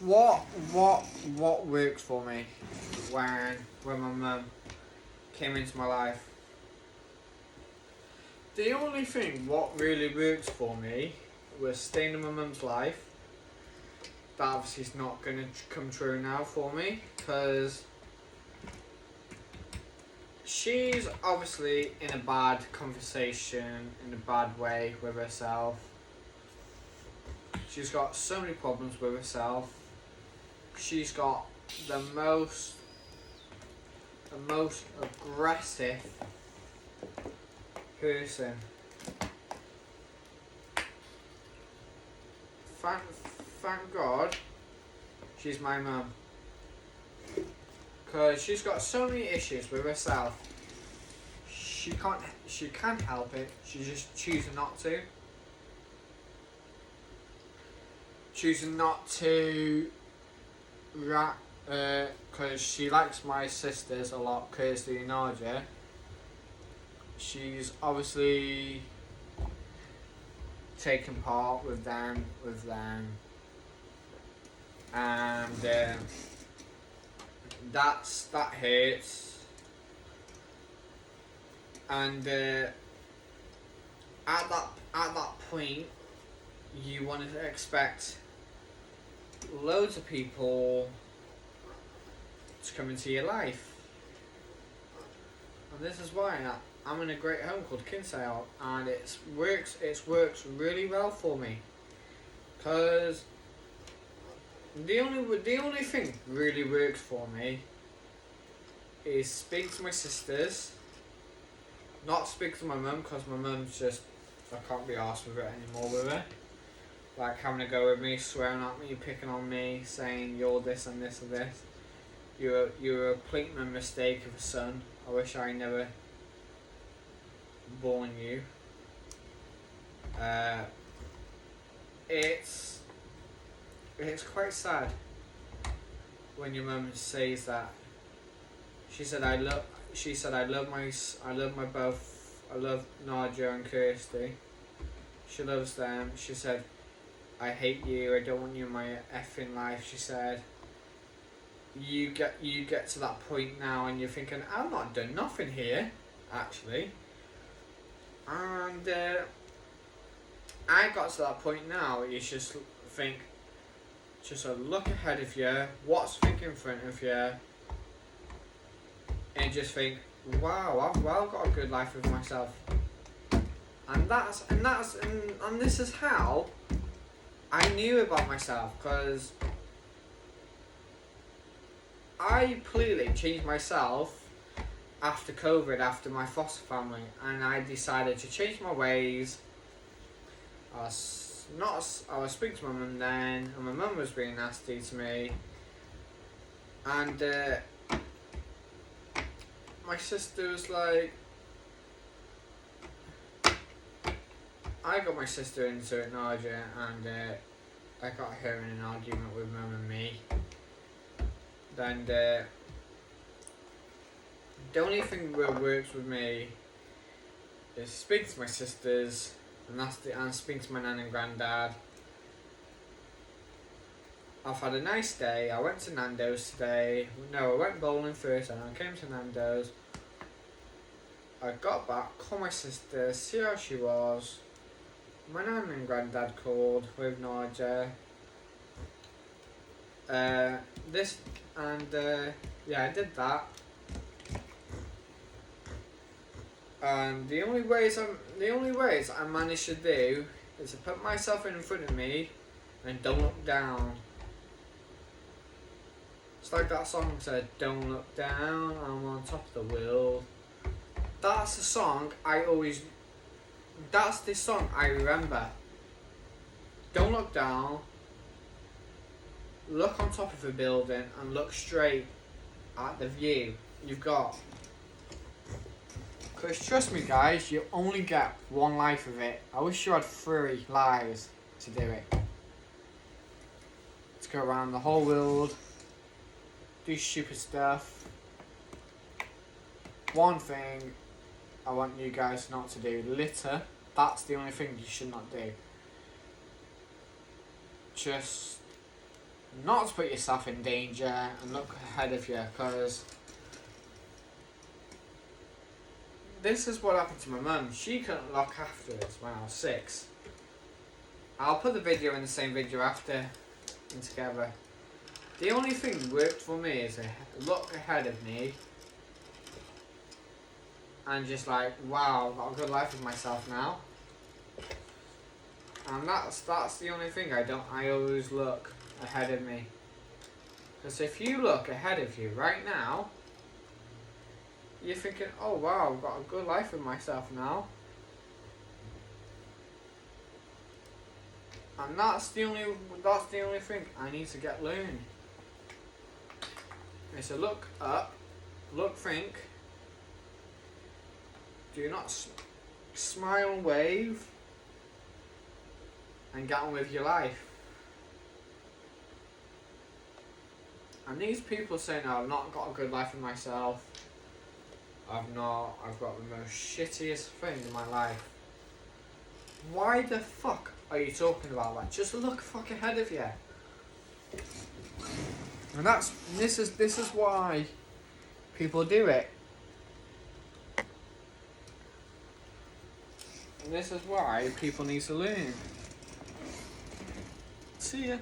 what what works for me when my mum came into my life. The only thing what really works for me was staying in my mum's life. That obviously is not going to come true now for me because she's obviously in a bad conversation, in a bad way with herself. She's got so many problems with herself. She's got the most aggressive person. Thank God she's my mum. Because she's got so many issues with herself. She can't help it. She just choosing not to. Choosing not to because she likes my sisters a lot, Kirsty and Nadia. She's obviously taking part with them, and that hurts. And at that point, you want to expect loads of people to come into your life, and this is why I'm in a great home called Kinsale, and it works really well for me, because the only thing really works for me is speak to my sisters, not speak to my mum, because my mum's just, I can't be arsed with it anymore with her. Like having to go with me, swearing at me, picking on me, saying you're this and this and this. You're a complete mistake of a son. I wish I never born you. It's quite sad when your mum says that. She said I love Nadia and Kirsty. She loves them. She said, I hate you, I don't want you in my effing life. She said, you get to that point now and you're thinking, I've not done nothing here, actually. And I got to that point now, you just think, just a look ahead of you, what's thinking in front of you, and just think, wow, I've got a good life with myself. And this is how I knew about myself, because I completely changed myself after COVID, after my foster family, and I decided to change my ways. I was speaking to my mum then, and my mum was being nasty to me, and my sister was like, I got my sister into it, Nadia, and I got her in an argument with mum and me. And the only thing that works with me is speak to my sisters, and speak to my nan and granddad. I've had a nice day. I went to Nando's today. No, I went bowling first, and I came to Nando's. I got back, called my sister, see how she was. My nan and granddad called with Nadia. I did that. And the only ways I managed to do is to put myself in front of me and don't look down. It's like that song said, don't look down, I'm on top of the world. That's the song that's the song I remember. Don't look down, look on top of a building and look straight at the view you've got. Because trust me guys, you only get one life of it. I wish you had 3 lives to do it. To go around the whole world, do stupid stuff. One thing I want you guys not to do, litter. That's the only thing you should not do. Just not to put yourself in danger and look ahead of you, because this is what happened to my mum. She couldn't look after us when I was 6. I'll put the video in the same video after and together. The only thing that worked for me is to look ahead of me and just like, wow, I've got a good life with myself now. And that's the only thing I always look ahead of me. Because if you look ahead of you right now, you're thinking, oh wow, I've got a good life with myself now. And that's the only thing I need to get learned. Is to look up, think, do not smile and wave, and get on with your life. And these people saying, oh, I've not got a good life with myself, I've got the most shittiest thing in my life. Why the fuck are you talking about that? Just look fuck ahead of you. And this is why people do it. And this is why people need to learn. See ya.